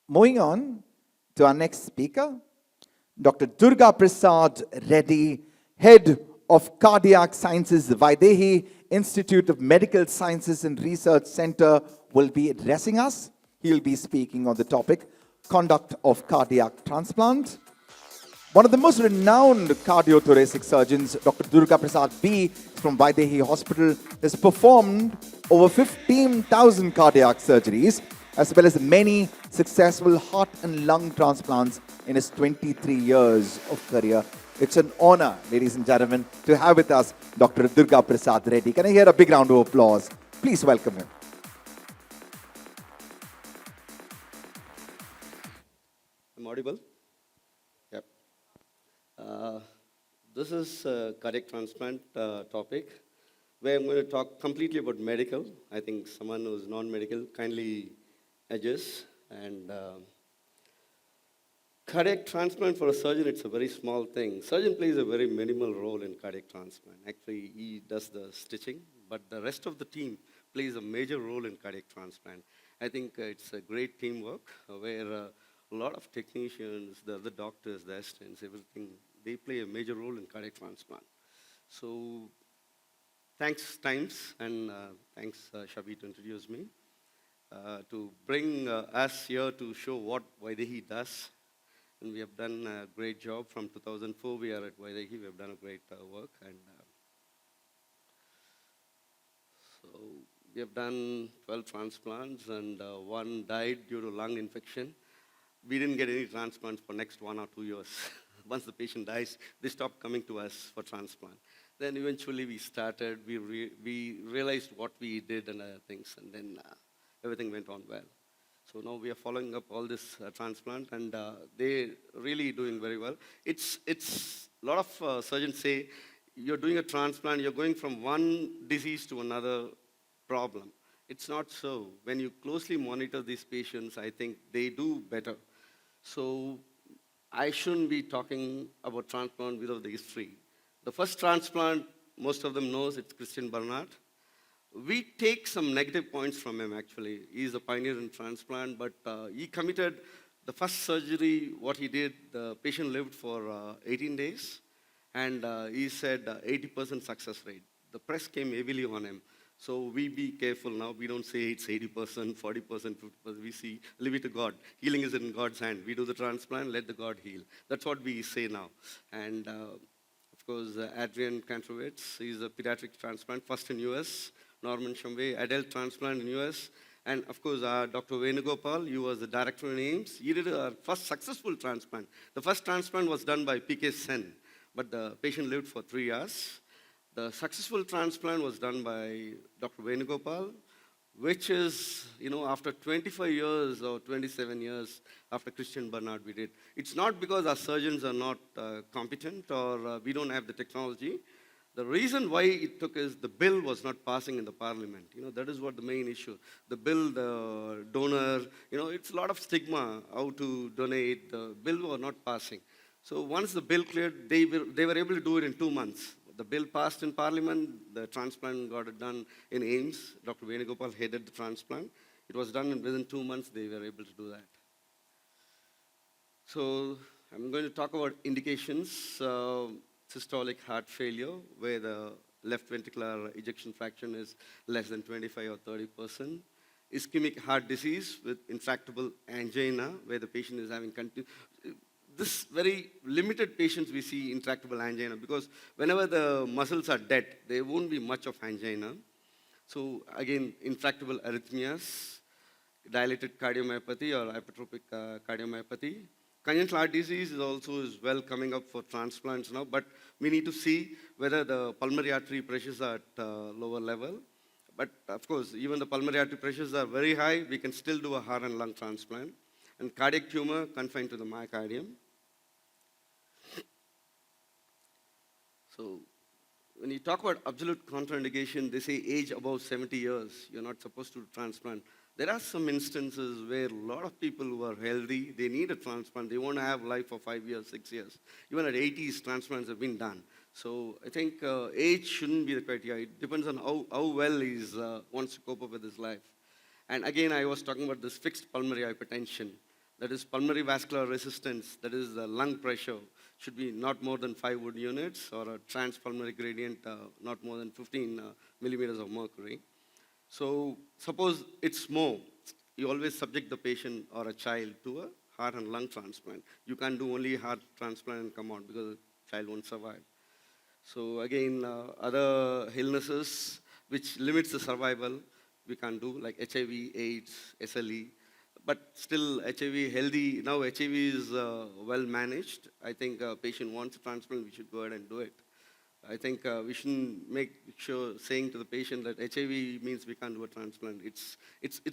Moving on to our next speaker, Dr. Durgaprasad Reddy, Head of Cardiac Sciences, Vydehi Institute of Medical Sciences and Research Center, will be addressing us. He'll be speaking on the topic, Conduct of Cardiac Transplant. One of the most renowned cardiothoracic surgeons, Dr. Durgaprasad B. from Vydehi Hospital, has performed over 15,000 cardiac surgeries, as well as many successful heart and lung transplants in his 23 years of career. It's an honor, ladies and gentlemen, to have with us Dr. Durgaprasad Reddy. Can I hear a big round of applause? Please welcome him. I'm audible? Yep. This is a cardiac transplant topic where I'm going to talk completely about medical. I think someone who's non-medical kindly edges. And cardiac transplant for a surgeon, it's a very small thing. Surgeon plays a very minimal role in cardiac transplant. Actually, he does the stitching, but the rest of the team plays a major role in cardiac transplant. I think it's a great teamwork where a lot of technicians, the doctors, the assistants, everything, they play a major role in cardiac transplant. So thanks, Times, and thanks, Shabi, to introduce me, to bring us here to show what Vydehi does. And we have done a great job. From 2004, we are at Vydehi. We have done a great work. And so we have done 12 transplants, and one died due to lung infection. We didn't get any transplants for next 1 or 2 years. Once the patient dies, they stop coming to us for transplant. Then eventually we started, we realized what we did and other things, and then everything went on well. So now we are following up all this transplant, and they're really doing very well. It's a lot of surgeons say, you're doing a transplant, you're going from one disease to another problem. It's not so. When you closely monitor these patients, I think they do better. So I shouldn't be talking about transplant without the history. The first transplant, most of them knows, it's Christian Barnard. We take some negative points from him, actually. He's a pioneer in transplant, but he committed the first surgery, what he did, the patient lived for 18 days, and he said 80% success rate. The press came heavily on him. So we be careful now. We don't say it's 80%, 40%, 50%. We see, leave it to God. Healing is in God's hand. We do the transplant, let the God heal. That's what we say now. And of course, Adrian Kantrowitz, he's a pediatric transplant, first in US. Norman Shumway, adult transplant in US. And of course, Dr. Venugopal, he was the director in AIMS. He did our first successful transplant. The first transplant was done by PK Sen, but the patient lived for 3 years. The successful transplant was done by Dr. Venugopal, which is, after 25 years or 27 years after Christian Barnard we did. It's not because our surgeons are not competent or we don't have the technology. The reason why it took is the bill was not passing in the parliament. That is what the main issue. The bill, the donor, it's a lot of stigma, how to donate. The bill was not passing. So once the bill cleared, they were able to do it in 2 months. The bill passed in Parliament, the transplant got it done in AIMS. Dr. Venugopal headed the transplant. It was done within 2 months, they were able to do that. So I'm going to talk about indications, systolic heart failure, where the left ventricular ejection fraction is less than 25 or 30%. Ischemic heart disease with intractable angina, where the patient is having this very limited patients we see intractable angina, because whenever the muscles are dead, there won't be much of angina. So again, intractable arrhythmias, dilated cardiomyopathy or hypertrophic cardiomyopathy. Congenital heart disease is also well coming up for transplants now, but we need to see whether the pulmonary artery pressures are at lower level. But of course, even the pulmonary artery pressures are very high, we can still do a heart and lung transplant. And cardiac tumor confined to the myocardium. So when you talk about absolute contraindication, they say age above 70 years, you're not supposed to transplant. There are some instances where a lot of people who are healthy, they need a transplant. They want to have life for 5 years, 6 years. Even at 80s, transplants have been done. So I think age shouldn't be the criteria. It depends on how well he wants to cope up with his life. And again, I was talking about this fixed pulmonary hypertension. That is pulmonary vascular resistance, that is the lung pressure, should be not more than 5 Wood units, or a transpulmonary gradient not more than 15 millimeters of mercury. So suppose it's more, you always subject the patient or a child to a heart and lung transplant. You can't do only heart transplant and come out because the child won't survive. So again, other illnesses which limits the survival, we can't do, like HIV, AIDS, SLE. But still, HIV healthy, now HIV is well managed. I think a patient wants a transplant, we should go ahead and do it. I think we shouldn't make sure saying to the patient that HIV means we can't do a transplant. It's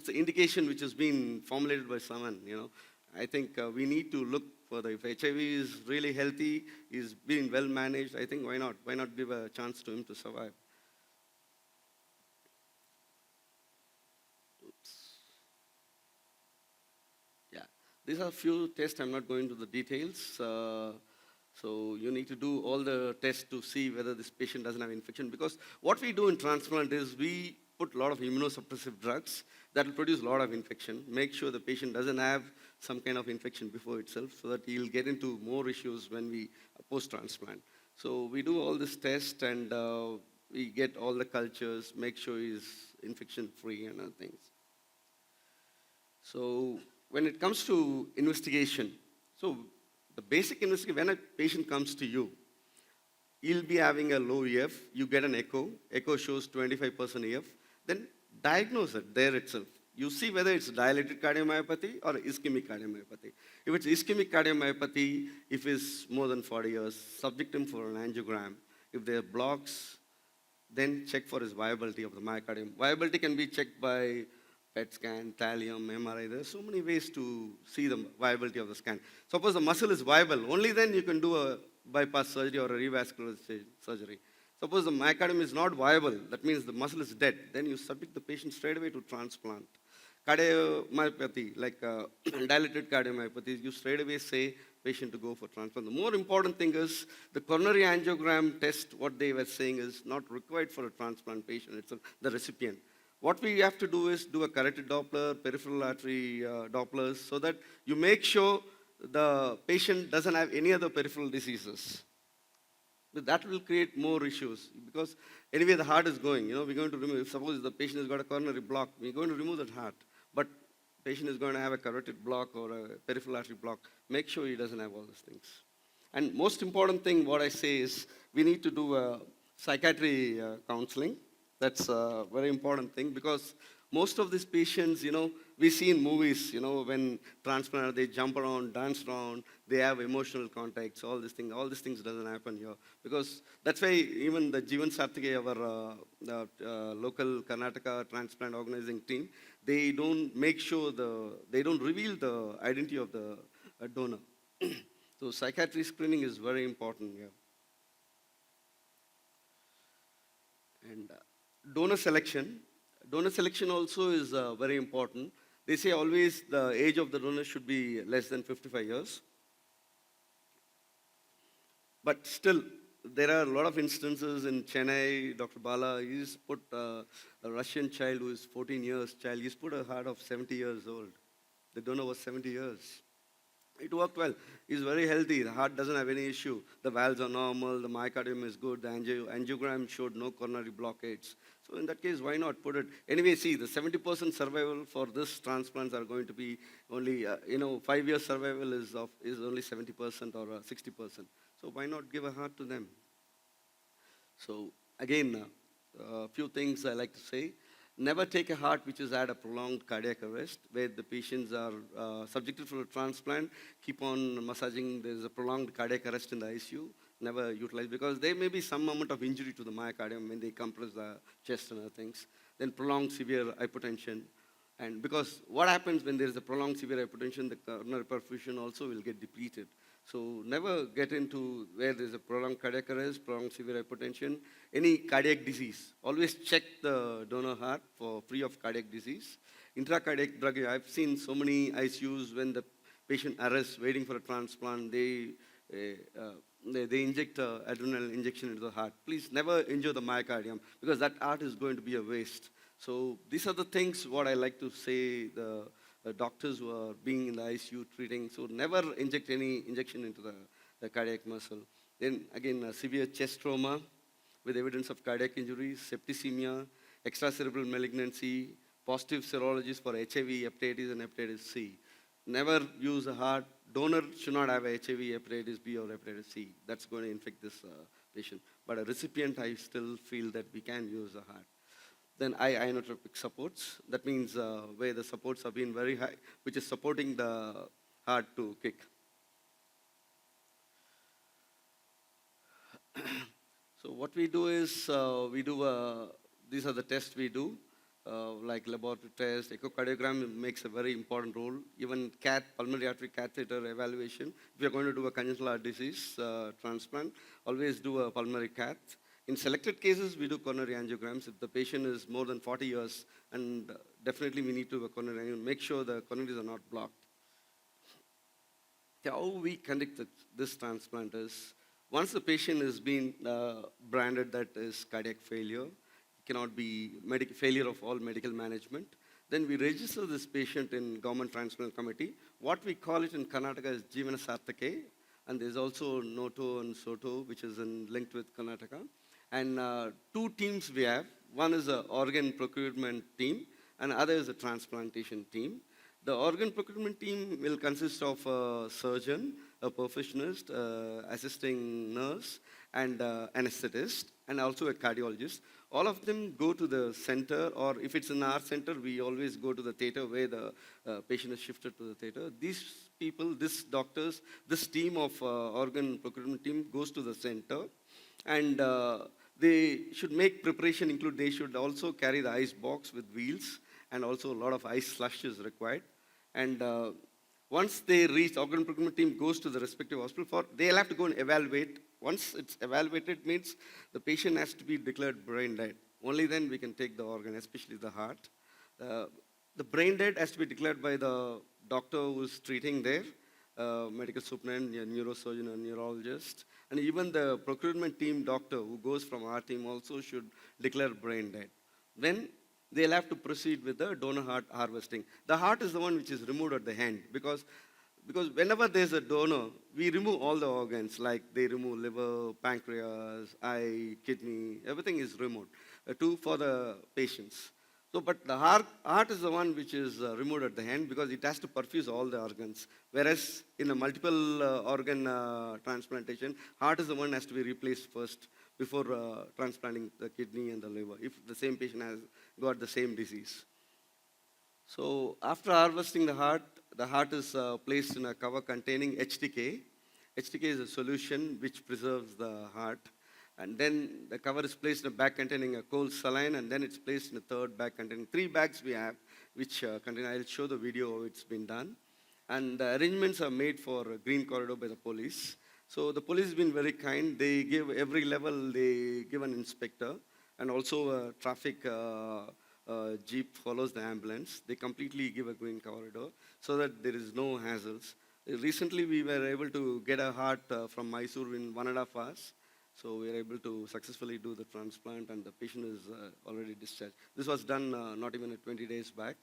an indication which has been formulated by someone, you know. I think we need to look further. If HIV is really healthy, is being well managed, I think why not? Why not give a chance to him to survive? Oops. Yeah, these are a few tests. I'm not going to the details. So you need to do all the tests to see whether this patient doesn't have infection. Because what we do in transplant is we put a lot of immunosuppressive drugs that will produce a lot of infection. Make sure the patient doesn't have some kind of infection before itself, so that he'll get into more issues when we post-transplant. So we do all this test, and we get all the cultures, make sure he's infection-free and other things. So when it comes to investigation, so the basic investigation, when a patient comes to you, he'll be having a low EF, you get an echo shows 25% EF, then diagnose it there itself. You see whether it's dilated cardiomyopathy or ischemic cardiomyopathy. If it's ischemic cardiomyopathy, if it's more than 40 years, subject him for an angiogram. If there are blocks, then check for his viability of the myocardium. Viability can be checked by PET scan, thallium, MRI. There are so many ways to see the viability of the scan. Suppose the muscle is viable, only then you can do a bypass surgery or a revascular surgery. Suppose the myocardium is not viable, that means the muscle is dead, then you subject the patient straight away to transplant. Cardiomyopathy, like dilated cardiomyopathy, you straight away say patient to go for transplant. The more important thing is the coronary angiogram test, what they were saying is not required for a transplant patient, it's the recipient. What we have to do is do a carotid Doppler, peripheral artery Dopplers, so that you make sure the patient doesn't have any other peripheral diseases. But that will create more issues, because anyway the heart is going, you know, we're going to remove, suppose the patient has got a coronary block, we're going to remove that heart, but patient is going to have a carotid block or a peripheral artery block, make sure he doesn't have all these things. And most important thing, what I say is, we need to do a psychiatry counseling. That's a very important thing, because most of these patients, you know, we see in movies, you know, when transplant, they jump around, dance around, they have emotional contacts, all these things doesn't happen here. Because that's why even the Jeevan Sarthike, our local Karnataka transplant organizing team, they don't make sure they don't reveal the identity of the donor. So psychiatry screening is very important here. And donor selection. Donor selection also is very important. They say always the age of the donor should be less than 55 years. But still, there are a lot of instances in Chennai. Dr. Bala, he's put a Russian child who is 14 years child, he's put a heart of 70 years old. The donor was 70 years. It worked well. He's very healthy. The heart doesn't have any issue. The valves are normal. The myocardium is good. The angiogram showed no coronary blockades. So in that case, why not put it? Anyway, see, the 70% survival for this transplants are going to be only, 5-year survival is only 70% or 60%. So why not give a heart to them? So again, a few things I like to say. Never take a heart which has had a prolonged cardiac arrest, where the patients are subjected for a transplant, keep on massaging, there's a prolonged cardiac arrest in the ICU, never utilize, because there may be some amount of injury to the myocardium when they compress the chest and other things. Then prolonged severe hypotension. And because what happens when there is a prolonged severe hypotension, the coronary perfusion also will get depleted. So never get into where there's a prolonged cardiac arrest, prolonged severe hypotension, any cardiac disease. Always check the donor heart for free of cardiac disease. Intracardiac drug, I've seen so many ICUs when the patient arrests waiting for a transplant, they inject adrenal injection into the heart. Please never injure the myocardium, because that heart is going to be a waste. So these are the things what I like to say, the doctors who are being in the ICU treating, so never inject any injection into the cardiac muscle. Then again, severe chest trauma with evidence of cardiac injury, septicemia, extracerebral malignancy, positive serologies for HIV, hepatitis, and hepatitis C. Never use a heart. Donor should not have HIV, hepatitis B, or hepatitis C. That's going to infect this patient. But a recipient, I still feel that we can use a heart. Then inotropic supports. That means where the supports have been very high, which is supporting the heart to kick. So what we do is, these are the tests we do, like laboratory test, echocardiogram makes a very important role, even pulmonary artery catheter evaluation. If you're going to do a congenital heart disease transplant, always do a pulmonary cath. In selected cases, we do coronary angiograms. If the patient is more than 40 years, and definitely we need to do a coronary angiogram, make sure the coronaries are not blocked. How we conduct this transplant is, once the patient has been branded that is cardiac failure, cannot be failure of all medical management, then we register this patient in Government Transplant Committee. What we call it in Karnataka is Jeevana Sarthake, and there's also Noto and Soto, which is linked with Karnataka. And two teams we have. One is an organ procurement team, and other is a transplantation team. The organ procurement team will consist of a surgeon, a perfusionist, assisting nurse, and anesthetist, and also a cardiologist. All of them go to the center, or if it's in our center, we always go to the theater where the patient is shifted to the theater. These people, these doctors, this team of organ procurement team goes to the center, and they should make preparation they should also carry the ice box with wheels, and also a lot of ice slush is required. And once they reach, organ procurement team goes to the respective hospital, they'll have to go and evaluate. Once it's evaluated, means the patient has to be declared brain dead. Only then we can take the organ, especially the heart. The brain dead has to be declared by the doctor who's treating there, medical superintendent, neurosurgeon, and neurologist. And even the procurement team doctor who goes from our team also should declare brain dead. Then they'll have to proceed with the donor heart harvesting. The heart is the one which is removed at the end, because whenever there's a donor, we remove all the organs, like they remove liver, pancreas, eye, kidney, everything is removed for the patients. So, but the heart is the one which is removed at the end, because it has to perfuse all the organs. Whereas in a multiple organ transplantation, heart is the one that has to be replaced first before transplanting the kidney and the liver, if the same patient has got the same disease. So after harvesting the heart is placed in a cover containing HTK. HTK is a solution which preserves the heart. And then the cover is placed in a bag containing a cold saline, and then it's placed in a third bag containing 3 bags we have, which contain, I'll show the video how it's been done. And the arrangements are made for a green corridor by the police. So the police has been very kind. They give every level, they give an inspector, and also a traffic jeep follows the ambulance. They completely give a green corridor so that there is no hassles. Recently, we were able to get a heart from Mysore in 1.5 hours. So we were able to successfully do the transplant, and the patient is already discharged. This was done not even 20 days back.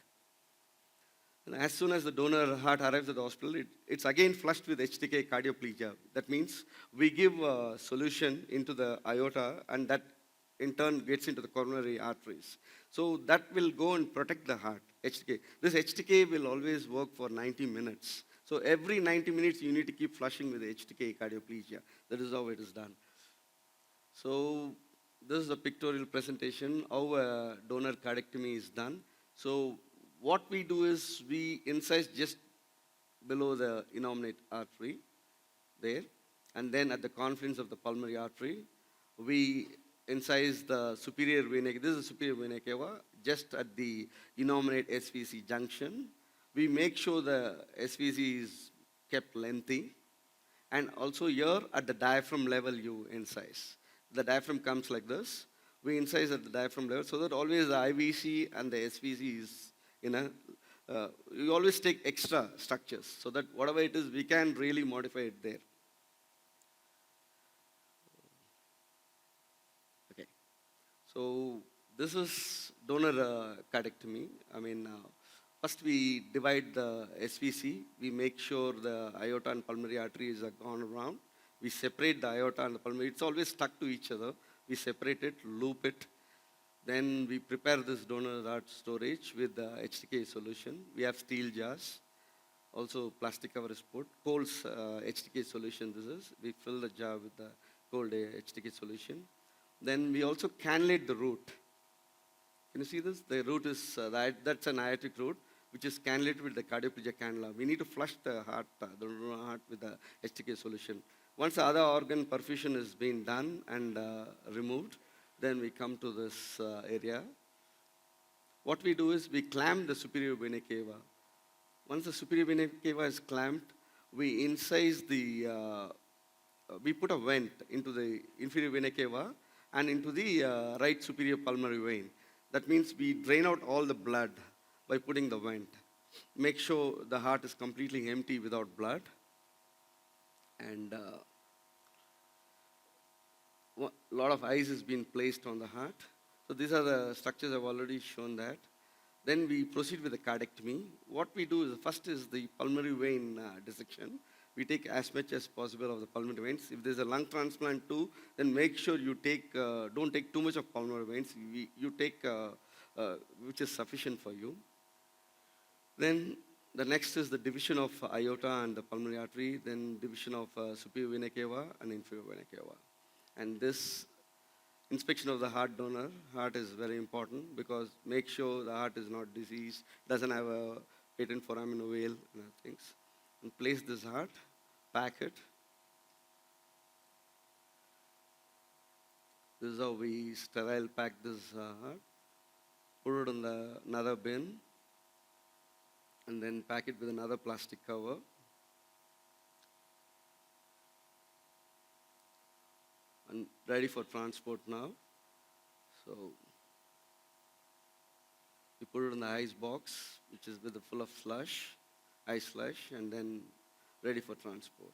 And as soon as the donor heart arrives at the hospital, it's again flushed with HTK cardioplegia. That means we give a solution into the aorta, and that in turn gets into the coronary arteries. So that will go and protect the heart, HTK. This HTK will always work for 90 minutes. So every 90 minutes, you need to keep flushing with HTK cardioplegia. That is how it is done. So this is a pictorial presentation, how a donor cardiectomy is done. So what we do is we incise just below the innominate artery there, and then at the confluence of the pulmonary artery, we incise the superior vena. This is the superior vena cava, just at the innominate SVC junction. We make sure the SVC is kept lengthy, and also here at the diaphragm level you incise. The diaphragm comes like this. We incise at the diaphragm level so that always the IVC and the SVC is you always take extra structures so that whatever it is, we can really modify it there. Okay. So this is donor cardiectomy. I mean, First, we divide the SVC. We make sure the aorta and pulmonary arteries are gone around. We separate the aorta and the pulmonary. It's always stuck to each other. We separate it, loop it. Then we prepare this donor heart storage with the HTK solution. We have steel jars. Also, plastic cover is put. Cole's HTK solution this is. We fill the jar with the cold HTK solution. Then we also cannulate the root. Can you see this? The root is, that's an aortic root, which is cannulated with the cardioplegia cannula. We need to flush the heart, with the HTK solution. Once the other organ perfusion is being done and removed, then we come to this area. What we do is we clamp the superior vena cava. Once the superior vena cava is clamped, we incise the, we put a vent into the inferior vena cava and into the right superior pulmonary vein. That means we drain out all the blood by putting the vent. Make sure the heart is completely empty without blood. And a lot of ice has been placed on the heart. So these are the structures I've already shown that. Then we proceed with the cardectomy. What we do is, first is the pulmonary vein dissection. We take as much as possible of the pulmonary veins. If there's a lung transplant too, then make sure you take, don't take too much of pulmonary veins. You take which is sufficient for you. Then the next is the division of aorta and the pulmonary artery, then division of superior vena cava and inferior vena cava. And this inspection of the heart donor, heart is very important because make sure the heart is not diseased, doesn't have a patent foramen ovale and other things. And place this heart, pack it. This is how we sterile pack this heart. Put it in another bin and then pack it with another plastic cover. And ready for transport now. So we put it in the ice box, which is with full of slush, ice slush, and then ready for transport.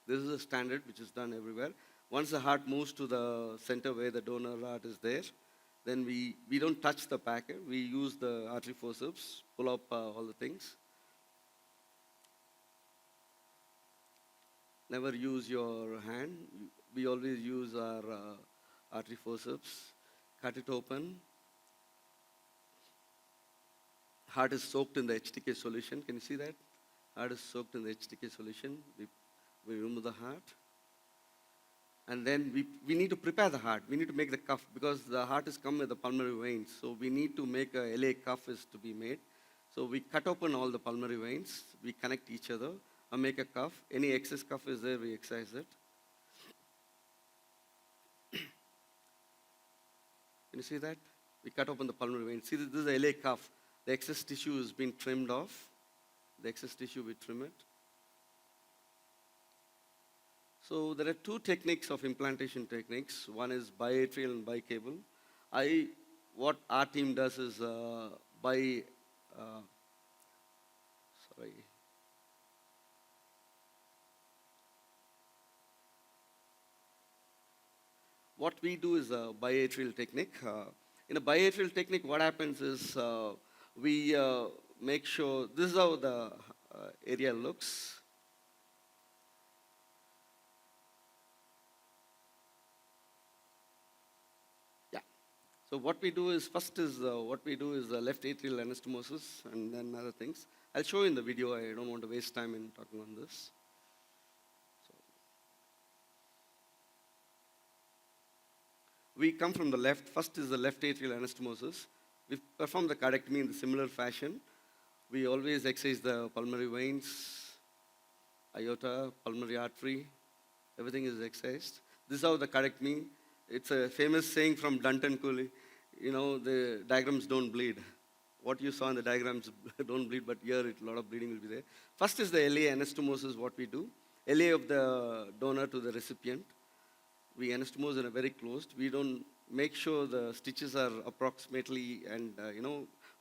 This is a standard which is done everywhere. Once the heart moves to the center where the donor heart is there, then we don't touch the packet. We use the artery forceps, pull up all the things. Never use your hand. We always use our artery forceps. Cut it open. Heart is soaked in the HTK solution. Can you see that? Heart is soaked in the HTK solution. We remove the heart. And then we need to prepare the heart. We need to make the cuff because the heart is come with the pulmonary veins. So we need to make a LA cuff is to be made. So we cut open all the pulmonary veins. We connect each other and make a cuff. Any excess cuff is there, we excise it. Can you see that? We cut open the pulmonary veins. See, this is a LA cuff. The excess tissue has been trimmed off. The excess tissue, we trim it. So there are two techniques of implantation techniques. One is biatrial and bicable. What our team does is What we do is a biatrial technique. In a biatrial technique, what happens is we make sure, this is how the area looks. Yeah. So what we do is, first is left atrial anastomosis and then other things. I'll show you in the video. I don't want to waste time in talking on this. We come from the left. First is the left atrial anastomosis. We perform the cardectomy in the similar fashion. We always excise the pulmonary veins, aorta, pulmonary artery. Everything is excised. This is how the cardectomy. It's a famous saying from Dunton Cooley. You know, the diagrams don't bleed. What you saw in the diagrams don't bleed, but here a lot of bleeding will be there. First is the LA anastomosis, what we do. LA of the donor to the recipient. We anastomose in a very closed. We don't make sure the stitches are approximately and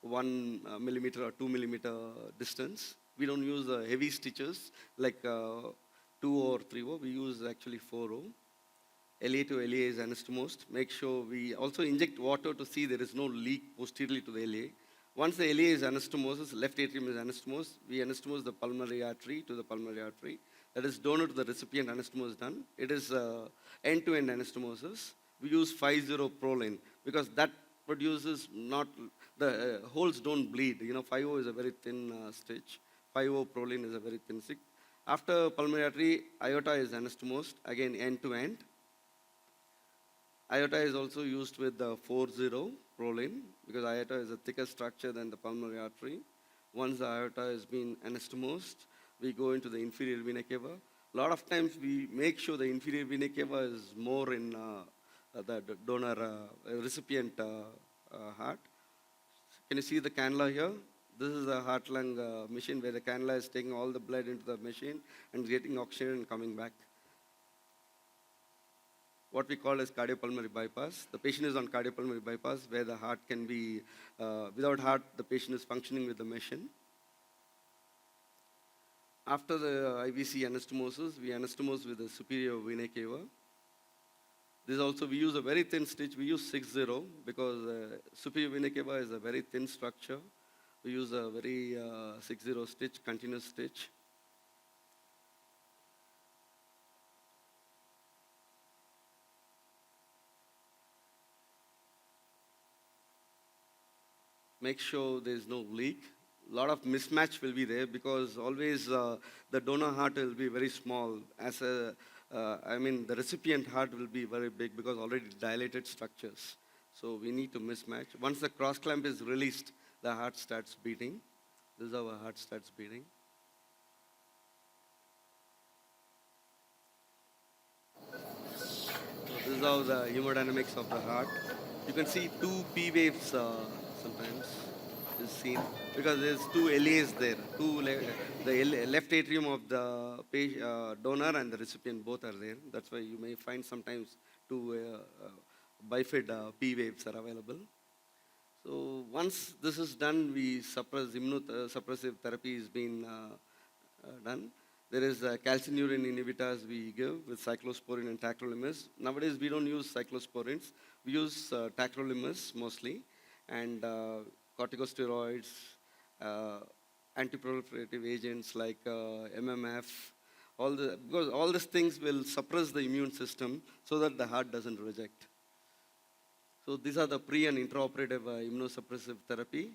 1 millimeter or 2 millimeter distance. We don't use heavy stitches like 2 or 3 O. We use actually 4 O. LA to LA is anastomosed. Make sure we also inject water to see there is no leak posteriorly to the LA. Once the LA is anastomosis, left atrium is anastomosed, we anastomose the pulmonary artery to the pulmonary artery. That is donor to the recipient anastomosis done. It is end-to-end anastomosis. We use 5-0 proline because that produces not, the holes don't bleed. 5-0 is a very thin stitch. 5-0 proline is a very thin stick. After pulmonary artery, aorta is anastomosed, again end-to-end. Aorta is also used with the 4-0 proline because aorta is a thicker structure than the pulmonary artery. Once the aorta has been anastomosed, we go into the inferior vena cava. A lot of times we make sure the inferior vena cava is more in the donor recipient heart. Can you see the cannula here? This is a heart-lung machine where the cannula is taking all the blood into the machine and getting oxygen and coming back. What we call as cardiopulmonary bypass. The patient is on cardiopulmonary bypass where the heart can be, without heart, the patient is functioning with the machine. After the IVC anastomosis, we anastomose with the superior vena cava. This also, we use a very thin stitch. We use 6-0 because superior vena cava is a very thin structure. We use a very 6-0 stitch, continuous stitch. Make sure there's no leak. A lot of mismatch will be there because always the donor heart will be very small. The recipient heart will be very big because already dilated structures. So we need to mismatch. Once the cross clamp is released, the heart starts beating. This is how our heart starts beating. So this is how the hemodynamics of the heart. You can see two P waves sometimes is seen because there's two LAs there. The left atrium of the donor and the recipient both are there. That's why you may find sometimes two bifid P waves are available. So once this is done, we suppress immunosuppressive therapy is being done. There is calcineurin inhibitors we give with cyclosporin and tacrolimus. Nowadays, we don't use cyclosporins. We use tacrolimus mostly, and corticosteroids, antiproliferative agents like MMF, because all these things will suppress the immune system so that the heart doesn't reject. So these are the pre and intraoperative immunosuppressive therapy.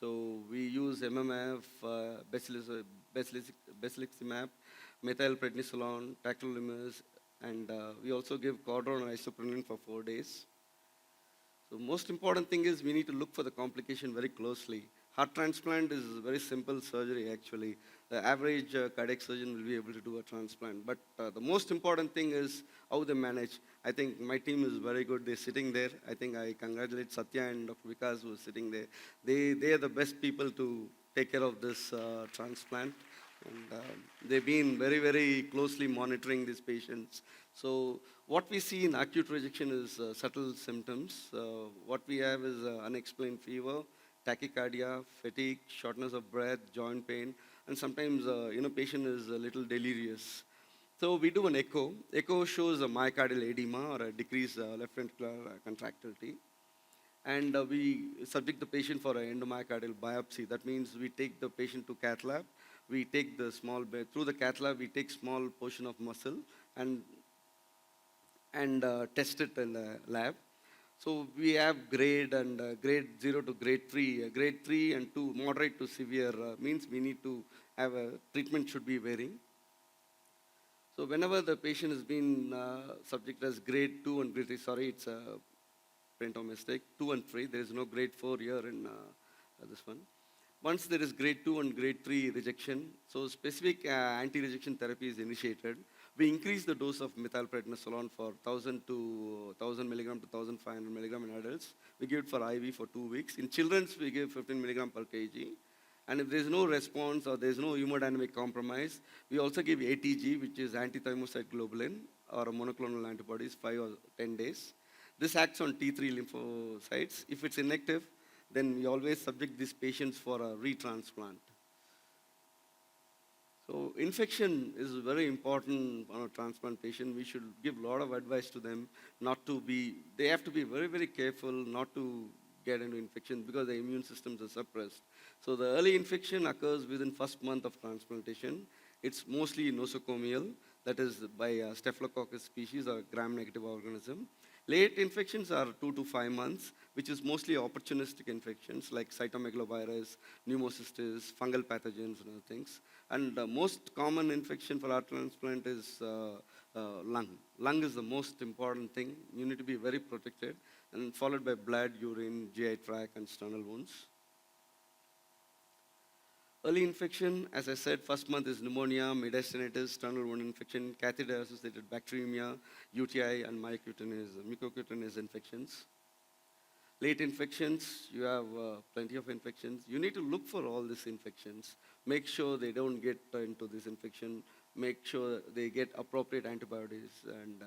So we use MMF, basiliximab, methylprednisolone, tacrolimus, and we also give cordon and isoprene for 4 days. So most important thing is we need to look for the complication very closely. Heart transplant is a very simple surgery actually. The average cardiac surgeon will be able to do a transplant. But the most important thing is how they manage. I think my team is very good. They're sitting there. I think I congratulate Satya and Dr. Vikas who are sitting there. They are the best people to take care of this transplant. And they've been very, very closely monitoring these patients. So what we see in acute rejection is subtle symptoms. What we have is unexplained fever, tachycardia, fatigue, shortness of breath, joint pain, and sometimes patient is a little delirious. So we do an echo. Echo shows a myocardial edema or a decreased left ventricular contractility. And we subject the patient for an endomyocardial biopsy. That means we take the patient to cath lab. We take the through the cath lab, we take small portion of muscle and test it in the lab. So we have grade 0 to grade 3. Grade 3 and 2, moderate to severe, means we need to have a treatment should be varying. So whenever the patient has been subject as grade 2 and grade 3, sorry, it's a printout mistake, 2 and 3, there is no grade 4 here in this one. Once there is grade 2 and grade 3 rejection, so specific anti-rejection therapy is initiated. We increase the dose of methylprednisolone for 1,000 to 1,000 milligram to 1,500 milligram in adults. We give it for IV for 2 weeks. In children, we give 15 milligram per kg. And if there is no response or there is no hemodynamic compromise, we also give ATG, which is antithymocyte globulin, or monoclonal antibodies, 5 or 10 days. This acts on T3 lymphocytes. If it's inactive, then we always subject these patients for a retransplant. So infection is very important on a transplant patient. We should give a lot of advice to them not to be, they have to be very, very careful not to get into infection because the immune systems are suppressed. So the early infection occurs within first month of transplantation. It's mostly nosocomial, that is by a Staphylococcus species or gram-negative organism. Late infections are 2 to 5 months, which is mostly opportunistic infections like cytomegalovirus, pneumocystis, fungal pathogens, and other things. And the most common infection for heart transplant is lung. Lung is the most important thing. You need to be very protected, and followed by blood, urine, GI tract, and sternal wounds. Early infection, as I said, first month is pneumonia, mediastinitis, sternal wound infection, catheter-associated bacteremia, UTI, and mucocutaneous infections. Late infections, you have plenty of infections. You need to look for all these infections. Make sure they don't get into this infection. Make sure they get appropriate antibiotics and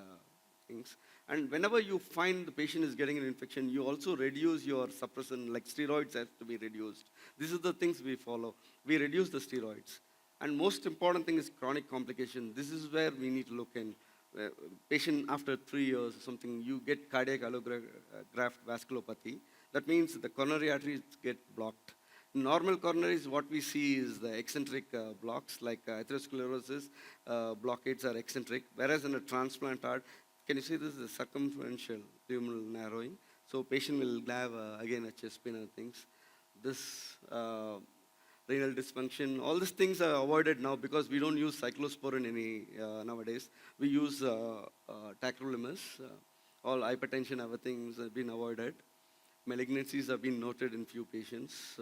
things. And whenever you find the patient is getting an infection, you also reduce your suppressant, like steroids have to be reduced. These are the things we follow. We reduce the steroids. And most important thing is chronic complication. This is where we need to look in. Patient after 3 years or something, you get cardiac allograft vasculopathy. That means the coronary arteries get blocked. Normal coronaries, what we see is the eccentric blocks, like atherosclerosis blockades are eccentric, whereas in a transplant heart, can you see this is a circumferential luminal narrowing? So patient will have, again, a chest pain and things. This renal dysfunction, all these things are avoided now because we don't use cyclosporin nowadays. We use tacrolimus. All hypertension, everything has been avoided. Malignancies have been noted in few patients.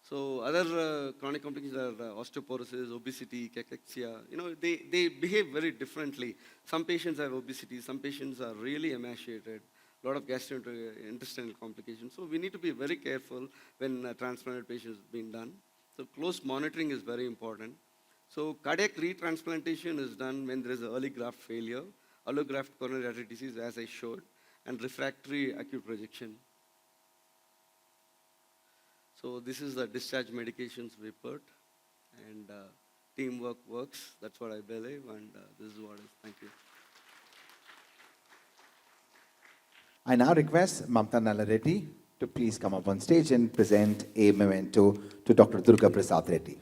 So other chronic complications are osteoporosis, obesity, cachexia. You know, they behave very differently. Some patients have obesity, some patients are really emaciated, a lot of gastrointestinal complications. So we need to be very careful when a transplanted patient is being done. So close monitoring is very important. So cardiac retransplantation is done when there is early graft failure, allograft coronary artery disease, as I showed, and refractory acute rejection. So this is the discharge medications we put, and teamwork works. That's what I believe, and this is what is. Thank you. I now request Mamta Nalareddy to please come up on stage and present a memento to Dr. Durgaprasad Reddy.